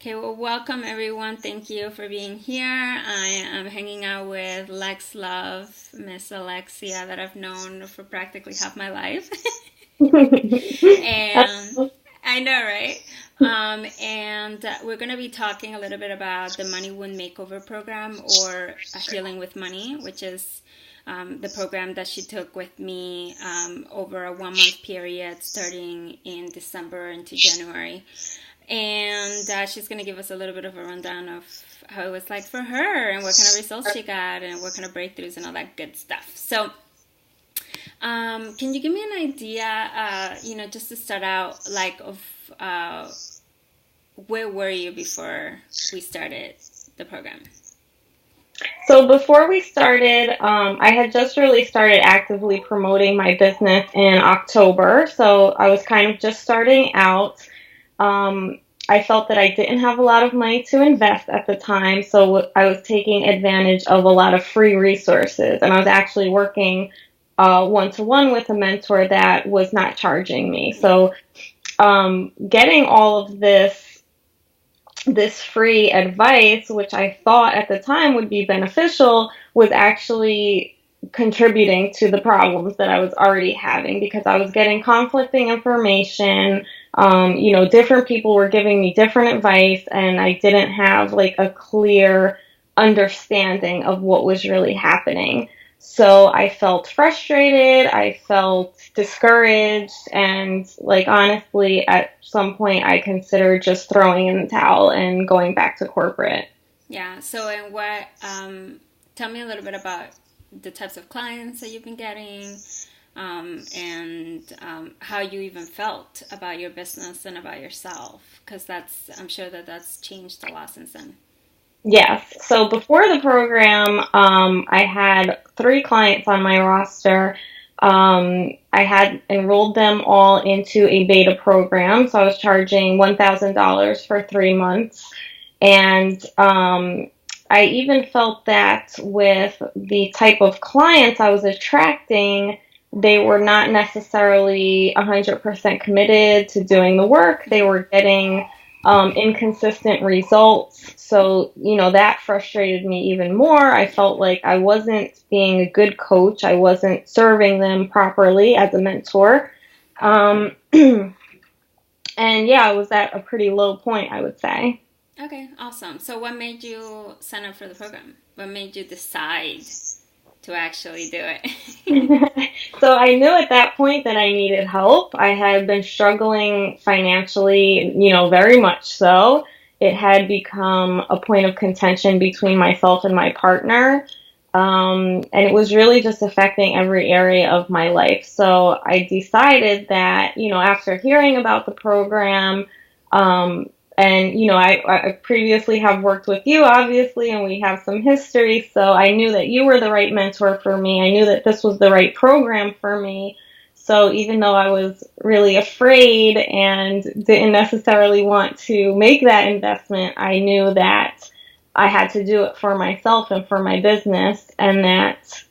Okay, well, welcome everyone. Thank you for being here. I am hanging out with Lex Love, Miss Alexia, that I've known for practically half my life. And I know, right? And we're going to be talking a little bit about the Money Wound Makeover program, or Healing with Money, which is the program that she took with me over a 1 month period starting in December into January. And she's going to give us a little bit of a rundown of how it was like for her and what kind of results she got and what kind of breakthroughs and all that good stuff. So, can you give me an idea, just to start out, like, of where were you before we started the program? So before we started, I had just really started actively promoting my business in October. So I was kind of just starting out. I felt that I didn't have a lot of money to invest at the time, so I was taking advantage of a lot of free resources, and I was actually working one-to-one with a mentor that was not charging me. Yeah. So getting all of this free advice, which I thought at the time would be beneficial, was actually contributing to the problems that I was already having because I was getting conflicting information. Different people were giving me different advice, and I didn't have like a clear understanding of what was really happening. So I felt frustrated, I felt discouraged, and like honestly, at some point I considered just throwing in the towel and going back to corporate. Yeah. So, and what, tell me a little bit about the types of clients that you've been getting, and how you even felt about your business and about yourself, because I'm sure that that's changed a lot since then. Yes. So before the program, I had three clients on my roster. I had enrolled them all into a beta program, so I was charging $1,000 for 3 months. And I even felt that with the type of clients I was attracting, they were not necessarily 100% committed to doing the work. They were getting inconsistent results. So, that frustrated me even more. I felt like I wasn't being a good coach. I wasn't serving them properly as a mentor. And yeah, I was at a pretty low point, I would say. Okay, awesome. So, what made you sign up for the program? What made you decide to actually do it? So I knew at that point that I needed help. I had been struggling financially, very much so. It had become a point of contention between myself and my partner. And it was really just affecting every area of my life. So I decided that, after hearing about the program, and, I previously have worked with you, obviously, and we have some history. So I knew that you were the right mentor for me. I knew that this was the right program for me. So even though I was really afraid and didn't necessarily want to make that investment, I knew that I had to do it for myself and for my business, and that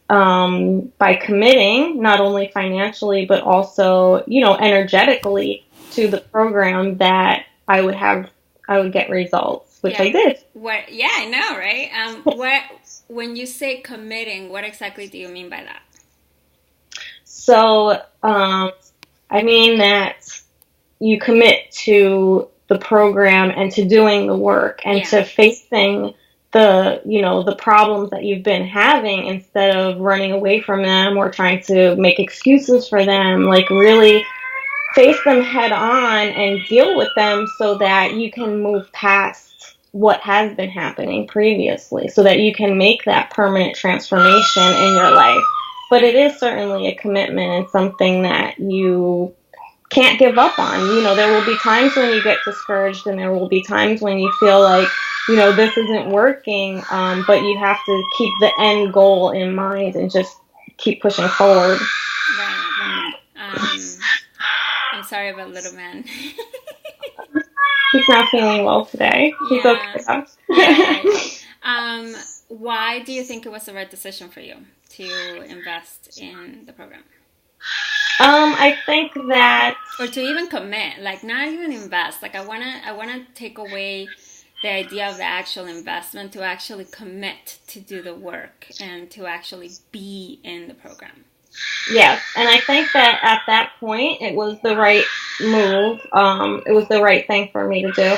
by committing, not only financially, but also, energetically to the program, that I would get results, which I Yeah. did. What? Yeah, I know, right? What? When you say committing, what exactly do you mean by that? So, I mean that you commit to the program and to doing the work and Yeah. to facing the problems that you've been having instead of running away from them or trying to make excuses for them. Like, really face them head on and deal with them so that you can move past what has been happening previously so that you can make that permanent transformation in your life. But it is certainly a commitment and something that you can't give up on. There will be times when you get discouraged, and there will be times when you feel like, this isn't working, but you have to keep the end goal in mind and just keep pushing forward. Right. Um, I'm sorry about little man. He's not feeling well today. He's Yeah. okay though. Yeah. Right. Um, why do you think it was the right decision for you to invest in the program? I think that Or to even commit, like not even invest. Like I wanna take away. the idea of the actual investment to actually commit to do the work and to actually be in the program. Yes, and I think that at that point it was the right move. It was the right thing for me to do.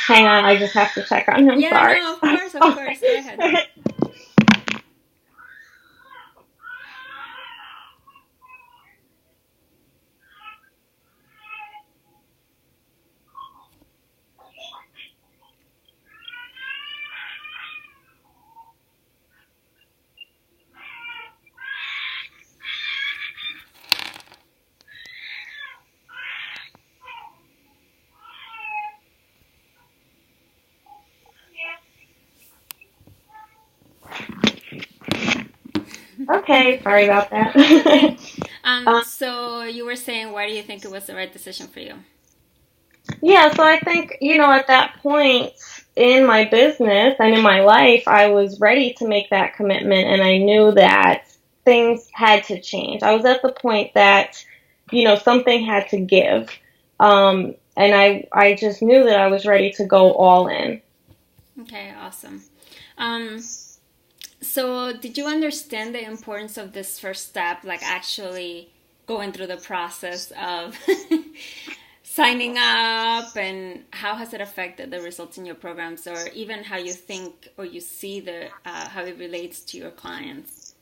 Hang on, I just have to check on him. Yeah, Sorry. no, of course, of course. Go ahead. Okay, sorry about that. Okay. So you were saying, why do you think it was the right decision for you? Yeah, so I think, at that point in my business and in my life, I was ready to make that commitment and I knew that things had to change. I was at the point that, something had to give. And I just knew that I was ready to go all in. Okay, awesome. Um, so did you understand the importance of this first step, like actually going through the process of signing up, and how has it affected the results in your programs, or even how you think or you see the how it relates to your clients?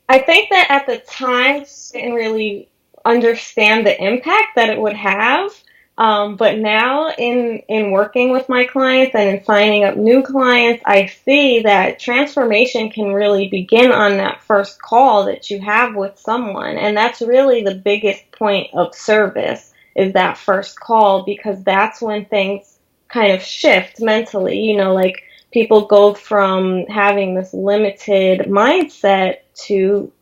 I think that at the time, I didn't really understand the impact that it would have. But now, in working with my clients and in signing up new clients, I see that transformation can really begin on that first call that you have with someone. And that's really the biggest point of service, is that first call, because that's when things kind of shift mentally. Like people go from having this limited mindset to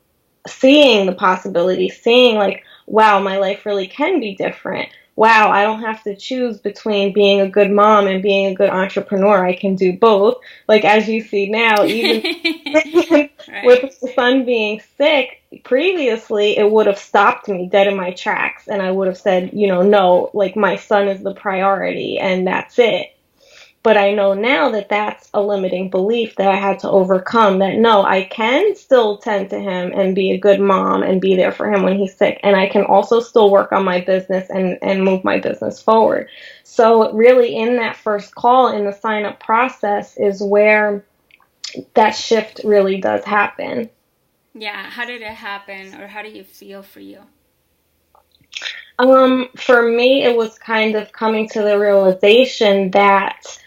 seeing the possibility, seeing like, wow, my life really can be different. Wow, I don't have to choose between being a good mom and being a good entrepreneur. I can do both. Like, as you see now, even Right. with the son being sick, previously it would have stopped me dead in my tracks and I would have said, no, like my son is the priority and that's it. But I know now that that's a limiting belief that I had to overcome, that no, I can still tend to him and be a good mom and be there for him when he's sick. And I can also still work on my business and move my business forward. So really in that first call, in the sign up process, is where that shift really does happen. Yeah, how did it happen, or how do you feel for you? For me, it was kind of coming to the realization that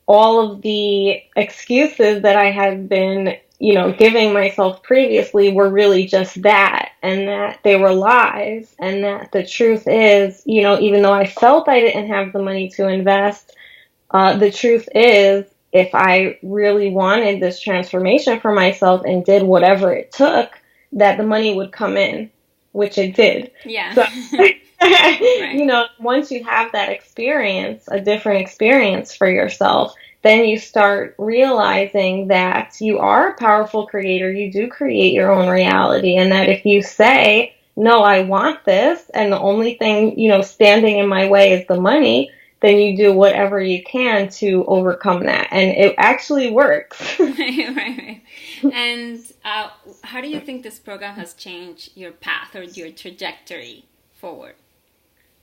all of the excuses that I had been, giving myself previously were really just that, and that they were lies, and that the truth is, even though I felt I didn't have the money to invest, the truth is, if I really wanted this transformation for myself and did whatever it took, that the money would come in, which it did. Yeah. So, Right. once you have that experience, a different experience for yourself, then you start realizing that you are a powerful creator. You do create your own reality. And that if you say, no, I want this, and the only thing, standing in my way is the money, then you do whatever you can to overcome that. And it actually works. Right, right. And how do you think this program has changed your path or your trajectory forward?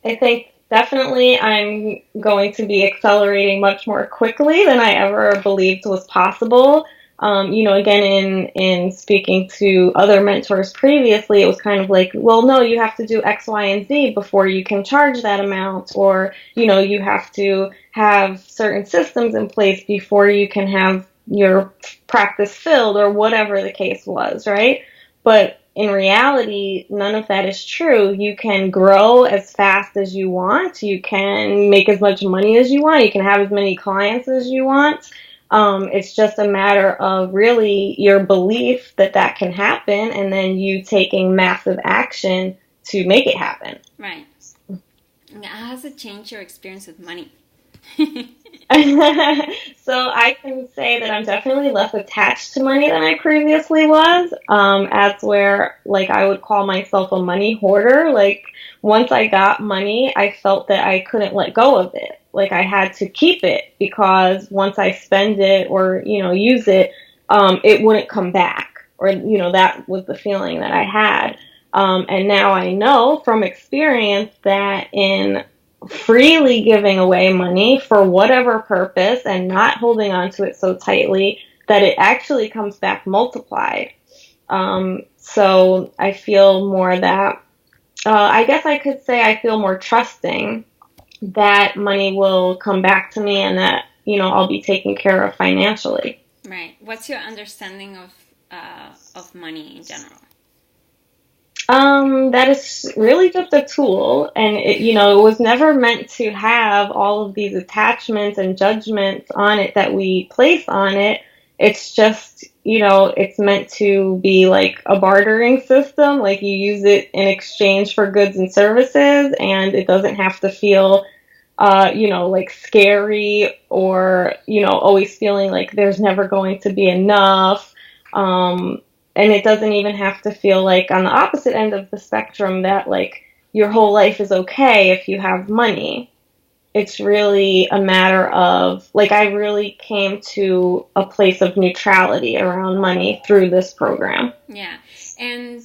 I think definitely I'm going to be accelerating much more quickly than I ever believed was possible. Again, in speaking to other mentors previously, it was kind of like, well, no, you have to do X, Y, and Z before you can charge that amount, or, you have to have certain systems in place before you can have your practice filled, or whatever the case was, right? But in reality, none of that is true. You can grow as fast as you want. You can make as much money as you want. You can have as many clients as you want. It's just a matter of really your belief that that can happen, and then you taking massive action to make it happen. Right. How has it changed your experience with money? So I can say that I'm definitely less attached to money than I previously was. As where, like, I would call myself a money hoarder. Like, once I got money, I felt that I couldn't let go of it. like I had to keep it because once I spend it or, use it, it wouldn't come back. Or, that was the feeling that I had. And now I know from experience that in freely giving away money for whatever purpose and not holding on to it so tightly, that it actually comes back multiplied. So I feel more that, I guess I could say I feel more trusting that money will come back to me and that, I'll be taken care of financially. Right. What's your understanding of money in general? That is really just a tool, and it was never meant to have all of these attachments and judgments on it that we place on it. It's just, it's meant to be like a bartering system, like you use it in exchange for goods and services, and it doesn't have to feel, like scary or, always feeling like there's never going to be enough. And it doesn't even have to feel like on the opposite end of the spectrum that like your whole life is okay if you have money. It's really a matter of like I really came to a place of neutrality around money through this program. Yeah. And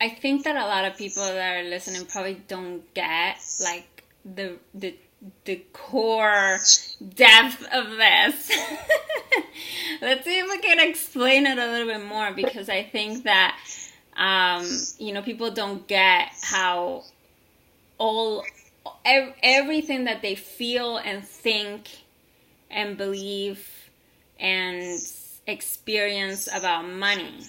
I think that a lot of people that are listening probably don't get like the core depth of this. Let's see if we can explain it a little bit more, because I think that people don't get how everything that they feel and think and believe and experience about money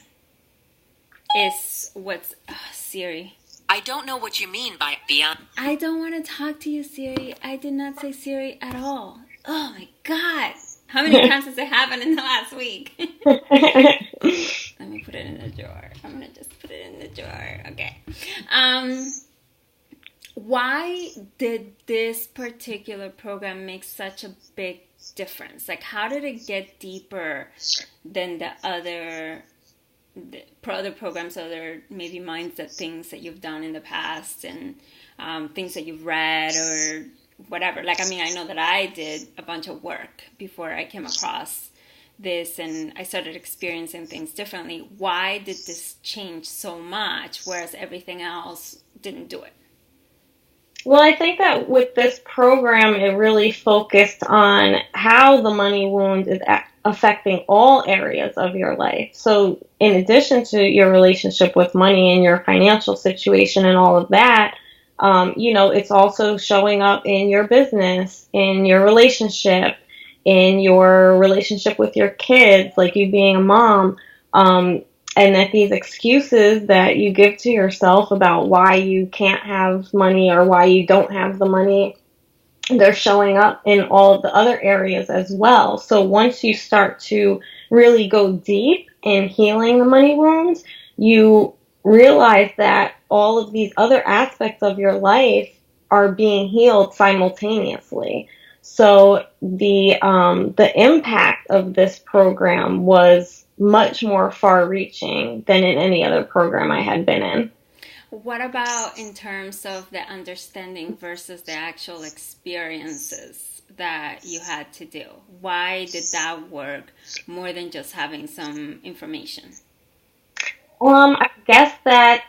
is what's Siri. I don't know what you mean by beyond. I don't want to talk to you, Siri. I did not say Siri at all. Oh my God. How many times has it happened in the last week? Let me put it in the drawer. I'm going to just put it in the drawer. Okay. Why did this particular program make such a big difference? Like, how did it get deeper than the other programs, other maybe mindset things that you've done in the past, and things that you've read or whatever? Like, I mean, I know that I did a bunch of work before I came across this and I started experiencing things differently. Why did this change so much, whereas everything else didn't do it? Well, I think that with this program, it really focused on how the money wound is affecting all areas of your life. So in addition to your relationship with money and your financial situation and all of that, it's also showing up in your business, in your relationship, in your relationship with your kids, like you being a mom, and that these excuses that you give to yourself about why you can't have money or why you don't have the money, they're showing up in all of the other areas as well. So once you start to really go deep in healing the money wounds, you realize that all of these other aspects of your life are being healed simultaneously. So the impact of this program was much more far-reaching than in any other program I had been in. What about in terms of the understanding versus the actual experiences that you had to do? Why did that work more than just having some information? I guess that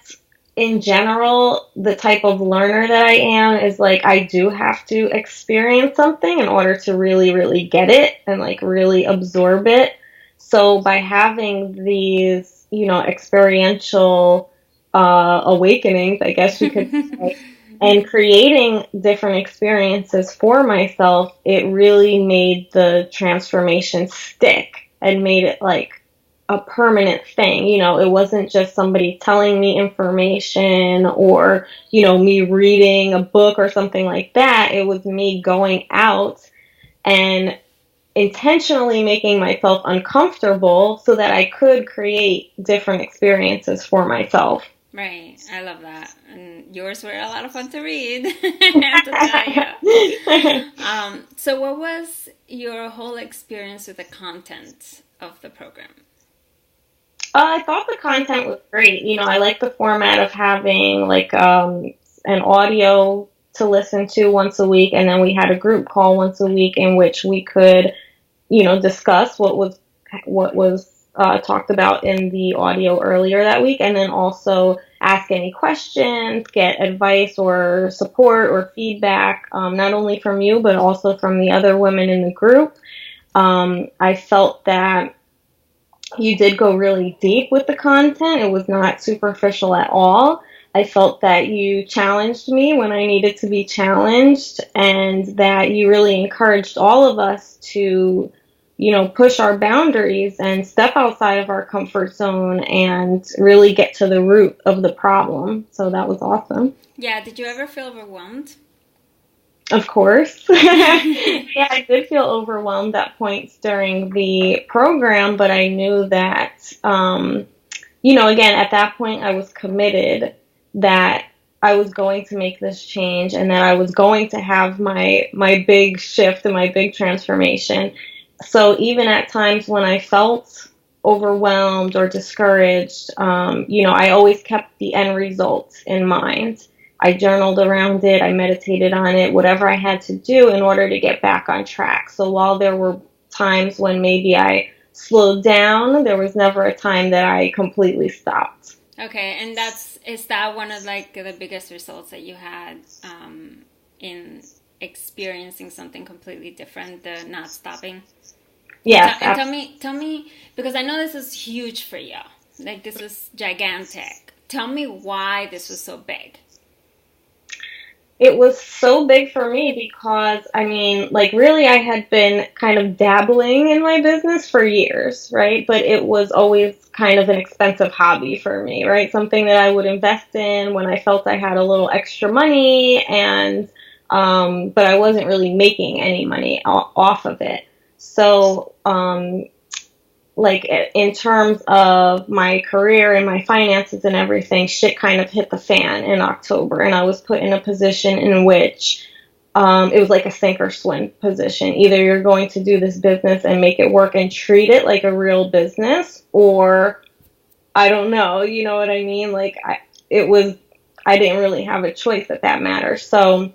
in general, the type of learner that I am is like I do have to experience something in order to really, really get it and like really absorb it. So by having these, experiential awakenings, I guess you could say, and creating different experiences for myself, it really made the transformation stick and made it like a permanent thing. It wasn't just somebody telling me information or, me reading a book or something like that. It was me going out and intentionally making myself uncomfortable so that I could create different experiences for myself. Right. I love that. And yours were a lot of fun to read, I have to tell you. So what was your whole experience with the content of the program? I thought the content was great. I like the format of having like an audio to listen to once a week, and then we had a group call once a week in which we could, discuss what was talked about in the audio earlier that week, and then also ask any questions, get advice or support or feedback, not only from you, but also from the other women in the group. I felt that you did go really deep with the content. It was not superficial at all. I felt that you challenged me when I needed to be challenged, and that you really encouraged all of us to, push our boundaries and step outside of our comfort zone and really get to the root of the problem. So that was awesome. Yeah, did you ever feel overwhelmed? Of course. Yeah, I did feel overwhelmed at points during the program, but I knew that, again, at that point, I was committed that I was going to make this change and that I was going to have my big shift and my big transformation. So even at times when I felt overwhelmed or discouraged, I always kept the end result in mind. I journaled around it, I meditated on it, whatever I had to do in order to get back on track. So while there were times when maybe I slowed down, there was never a time that I completely stopped. Okay, and is that one of like the biggest results that you had in experiencing something completely different, the not stopping? Yes. And tell me, because I know this is huge for you. Like, this was gigantic. Tell me why this was so big. It was so big for me because, really I had been kind of dabbling in my business for years, right? But it was always kind of an expensive hobby for me, right? Something that I would invest in when I felt I had a little extra money, and but I wasn't really making any money off of it. So, in terms of my career and my finances and everything, shit kind of hit the fan in October, and I was put in a position in which it was like a sink or swim position. Either you're going to do this business and make it work and treat it like a real business, or I don't know, you know what I mean? I didn't really have a choice at that matter. So,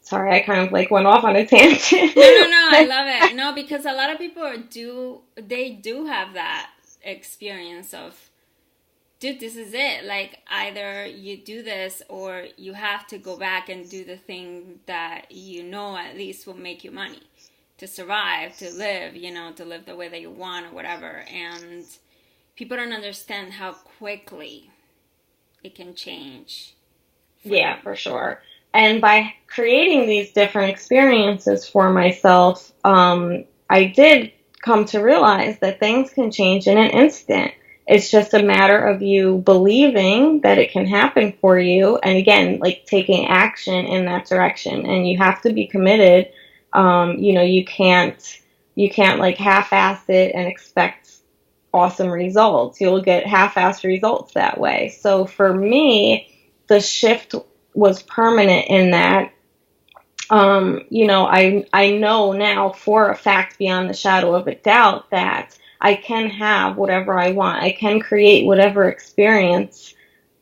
sorry, I kind of went off on a tangent. No, I love it. No, because a lot of people do have that experience of, dude, this is it. Like, either you do this or you have to go back and do the thing that at least will make you money to survive, to live, to live the way that you want or whatever. And people don't understand how quickly it can change. Yeah, for sure. And by creating these different experiences for myself, I did come to realize that things can change in an instant. It's just a matter of you believing that it can happen for you, and again, taking action in that direction. And you have to be committed. You can't half-ass it and expect awesome results. You'll get half-assed results that way. So for me, the shift was permanent in that, I know now for a fact, beyond the shadow of a doubt, that I can have whatever I want. I can create whatever experience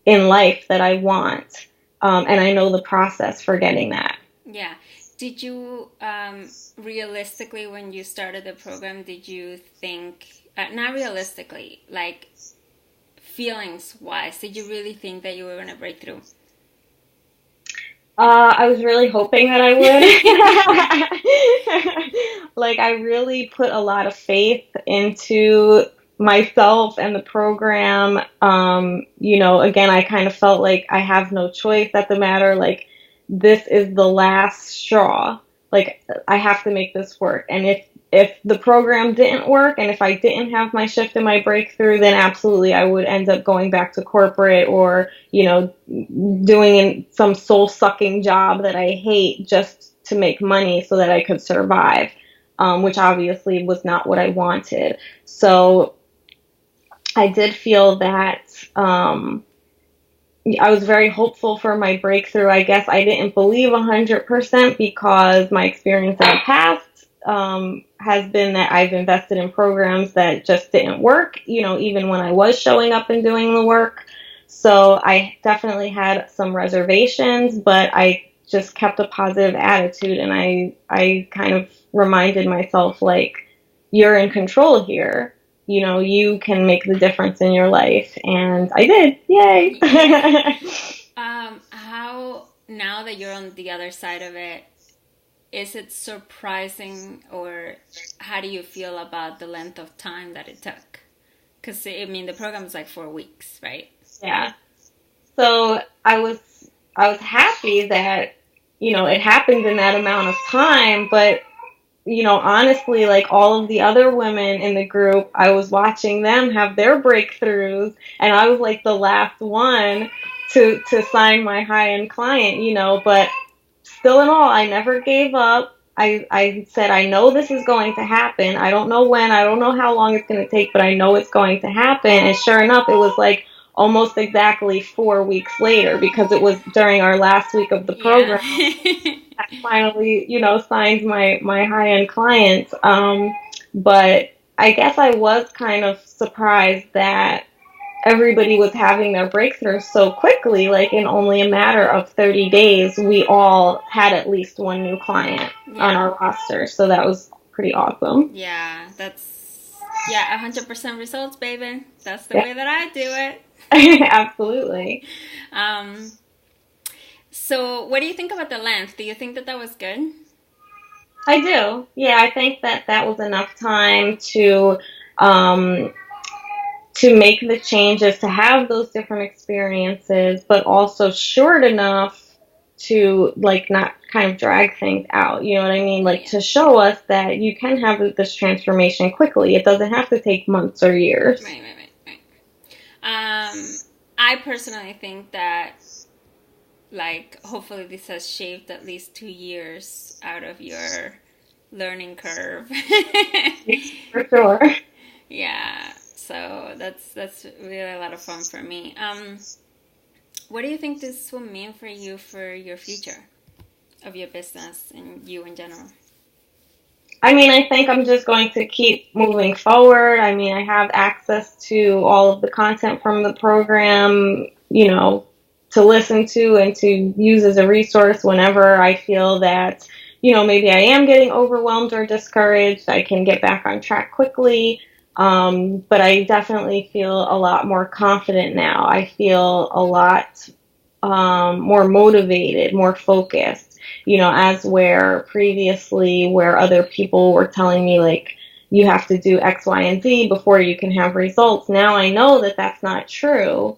in life that I want. And I know the process for getting that. Yeah. Did you, realistically, when you started the program, did you think, not realistically, feelings-wise, did you really think that you were going to break through? I was really hoping that I would. I really put a lot of faith into myself and the program. Again, I kind of felt like I have no choice at the matter. This is the last straw. I have to make this work. And if the program didn't work, and if I didn't have my shift and my breakthrough, then absolutely I would end up going back to corporate, or, doing some soul-sucking job that I hate just to make money so that I could survive, which obviously was not what I wanted. So I did feel that I was very hopeful for my breakthrough. I guess I didn't believe 100% because my experience in the past has been that I've invested in programs that just didn't work, even when I was showing up and doing the work. So I definitely had some reservations, but I just kept a positive attitude, and I kind of reminded myself, like, you're in control here. You know, you can make the difference in your life, and I did. Yay! How, now that you're on the other side of it, is it surprising, or how do you feel about the length of time that it took? Because, I mean, the program is like 4 weeks, right? Yeah. So I was happy that, it happened in that amount of time, but honestly, like all of the other women in the group, I was watching them have their breakthroughs, and I was like the last one to sign my high-end client, but still in all, I never gave up. I said, I know this is going to happen. I don't know when, I don't know how long it's going to take, but I know it's going to happen. And sure enough, it was like almost exactly 4 weeks later, because it was during our last week of the program. Yeah. I finally, signed my high-end clients. But I guess I was kind of surprised that everybody was having their breakthroughs so quickly. Like in only a matter of 30 days, we all had at least one new client on our roster. So that was pretty awesome. Yeah, that's, 100% results, baby. That's the way that I do it. Absolutely. So what do you think about the length? Do you think that that was good? I do. Yeah, I think that was enough time um, to make the changes, to have those different experiences, but also short enough to like not kind of drag things out. You know what I mean? Like to show us that you can have this transformation quickly. It doesn't have to take months or years. Right. I personally think that, like, hopefully this has shaved at least 2 years out of your learning curve. For sure. Yeah, so that's really a lot of fun for me. What do you think this will mean for you for your future of your business and you in general? I mean, I think I'm just going to keep moving forward. I mean, I have access to all of the content from the program, to listen to and to use as a resource whenever I feel that, maybe I am getting overwhelmed or discouraged. I can get back on track quickly. But I definitely feel a lot more confident now. I feel a lot more motivated, more focused. As where previously where other people were telling me, like, you have to do X, Y, and Z before you can have results. Now I know that that's not true.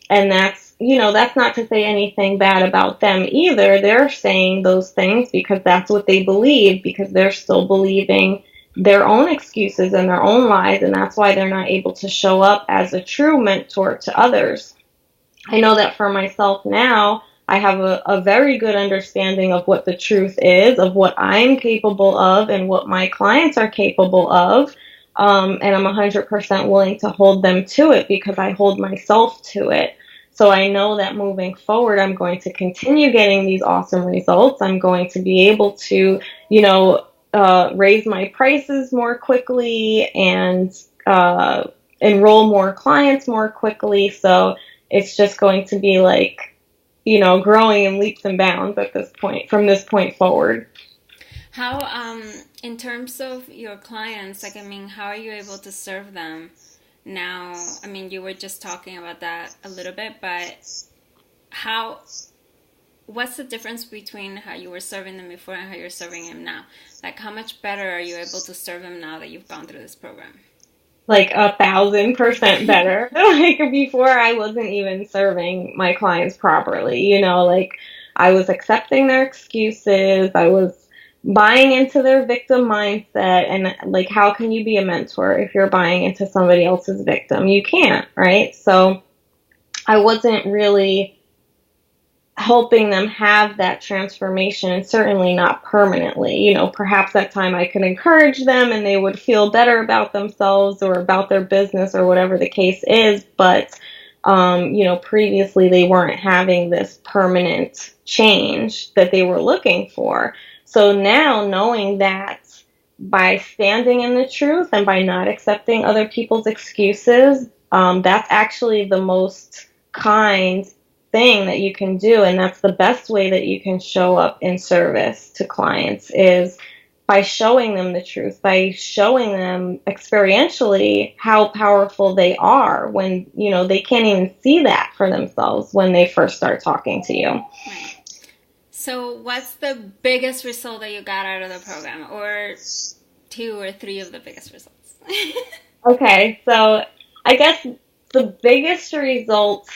And that's not to say anything bad about them either. They're saying those things because that's what they believe, because they're still believing their own excuses and their own lies, and that's why they're not able to show up as a true mentor to others. I know that for myself now, I have a very good understanding of what the truth is, of what I'm capable of and what my clients are capable of. And I'm 100% willing to hold them to it because I hold myself to it. So I know that moving forward, I'm going to continue getting these awesome results. I'm going to be able to, raise my prices more quickly and enroll more clients more quickly. So it's just going to be like, growing in leaps and bounds at this point, from this point forward. How, in terms of your clients, like, I mean, how are you able to serve them now? I mean, you were just talking about that a little bit, but what's the difference between how you were serving them before and how you're serving them now? Like, how much better are you able to serve them now that you've gone through this program? Like 1,000% better. Like before, I wasn't even serving my clients properly. Like I was accepting their excuses. I was buying into their victim mindset. And like, how can you be a mentor if you're buying into somebody else's victim? You can't, right? So I wasn't really helping them have that transformation, and certainly not permanently. Perhaps that time I could encourage them and they would feel better about themselves or about their business or whatever the case is. But, previously they weren't having this permanent change that they were looking for. So now, knowing that by standing in the truth and by not accepting other people's excuses, that's actually the most kind thing that you can do, and that's the best way that you can show up in service to clients, is by showing them the truth, by showing them experientially how powerful they are when, they can't even see that for themselves when they first start talking to you. Right. So what's the biggest result that you got out of the program, or 2 or 3 of the biggest results? Okay, so I guess the biggest results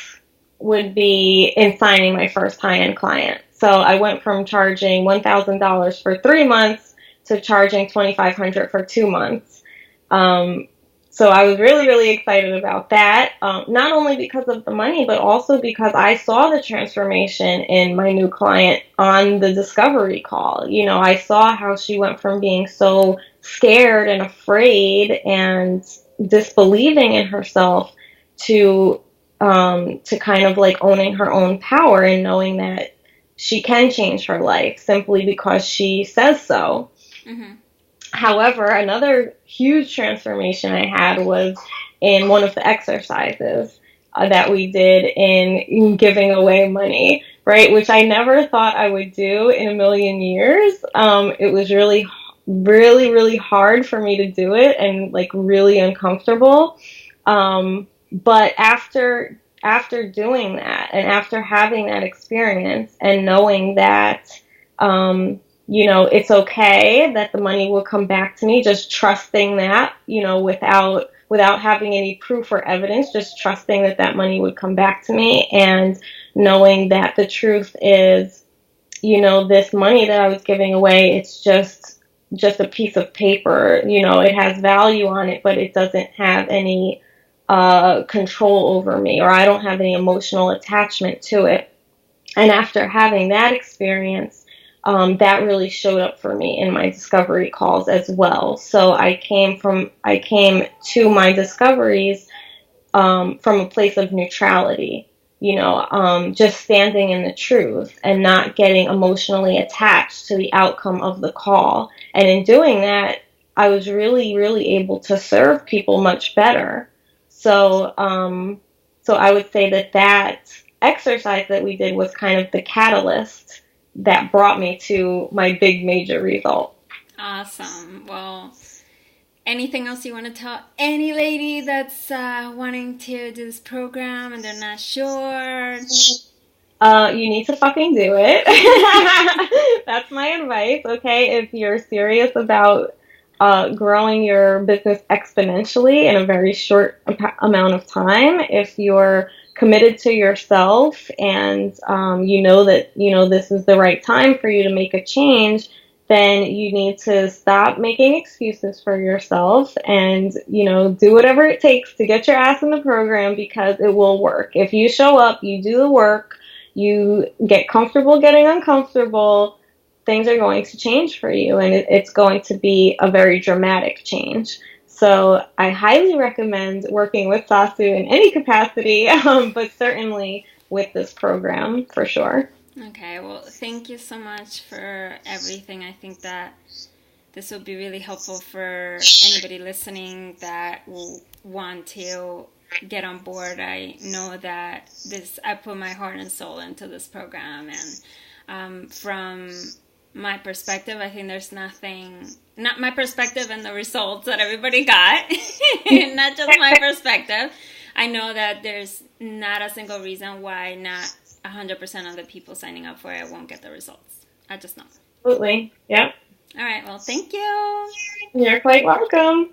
would be in signing my first high-end client. So I went from charging $1,000 for 3 months to charging $2,500 for 2 months. So I was really, really excited about that, not only because of the money, but also because I saw the transformation in my new client on the discovery call. I saw how she went from being so scared and afraid and disbelieving in herself to kind of like owning her own power and knowing that she can change her life simply because she says so. Mm-hmm. However, another huge transformation I had was in one of the exercises that we did in giving away money, right? Which I never thought I would do in a million years. It was really, really, really hard for me to do it and like really uncomfortable. But after doing that and after having that experience and knowing that, it's okay that the money will come back to me, just trusting that, without having any proof or evidence, just trusting that money would come back to me, and knowing that the truth is, this money that I was giving away, it's just a piece of paper. It has value on it, but it doesn't have any control over me, or I don't have any emotional attachment to it. And after having that experience, that really showed up for me in my discovery calls as well. So I came to my discoveries from a place of neutrality, just standing in the truth and not getting emotionally attached to the outcome of the call. And in doing that, I was really, really able to serve people much better. So I would say that exercise that we did was kind of the catalyst that brought me to my big major result. Awesome. Well, anything else you want to tell any lady that's wanting to do this program and they're not sure? You need to fucking do it. That's my advice, okay? If you're serious about growing your business exponentially in a very short amount of time, if you're committed to yourself and you know that this is the right time for you to make a change, then you need to stop making excuses for yourself and do whatever it takes to get your ass in the program, because it will work. If you show up, you do the work, you get comfortable getting uncomfortable, things are going to change for you, and it's going to be a very dramatic change. So I highly recommend working with Sasu in any capacity, but certainly with this program for sure. Okay, well, thank you so much for everything. I think that this will be really helpful for anybody listening that will want to get on board. I know that I put my heart and soul into this program, and from my perspective, I think there's not my perspective and the results that everybody got, not just my perspective. I know that there's not a single reason why not 100% of the people signing up for it won't get the results. I just know. Absolutely. Yep. All right. Well, thank you. You're quite welcome.